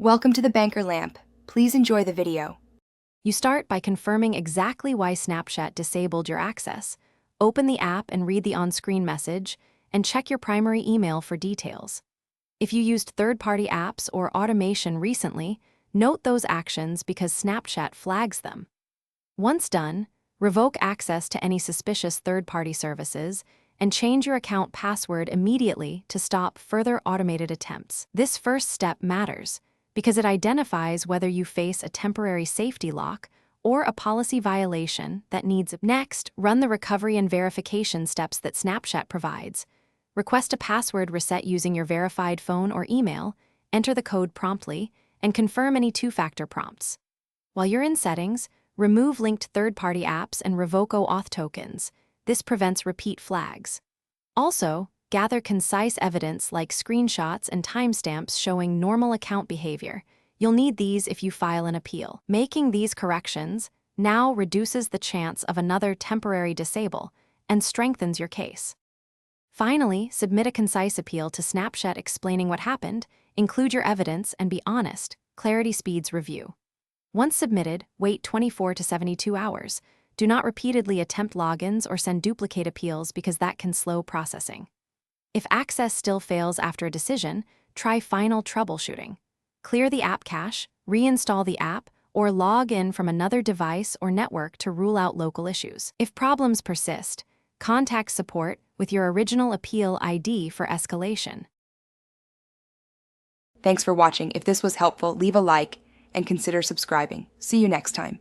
Welcome to the Banker Lamp. Please enjoy the video. You start by confirming exactly why Snapchat disabled your access. Open the app and read the on-screen message, and check your primary email for details. If you used third-party apps or automation recently, note those actions because Snapchat flags them. Once done, revoke access to any suspicious third-party services and change your account password immediately to stop further automated attempts. This first step matters because it identifies whether you face a temporary safety lock or a policy violation that needs. Next, run the recovery and verification steps that Snapchat provides. Request a password reset using your verified phone or email, enter the code promptly, and confirm any two-factor prompts. While you're in settings, remove linked third-party apps and revoke OAuth tokens. This prevents repeat flags. Also, gather concise evidence like screenshots and timestamps showing normal account behavior. You'll need these if you file an appeal. Making these corrections now reduces the chance of another temporary disable and strengthens your case. Finally, submit a concise appeal to Snapchat explaining what happened, include your evidence, and be honest. Clarity speeds review. Once submitted, wait 24 to 72 hours. Do not repeatedly attempt logins or send duplicate appeals because that can slow processing. If access still fails after a decision, try final troubleshooting. Clear the app cache, reinstall the app, or log in from another device or network to rule out local issues. If problems persist, contact support with your original appeal ID for escalation. Thanks for watching. If this was helpful, leave a like and consider subscribing. See you next time.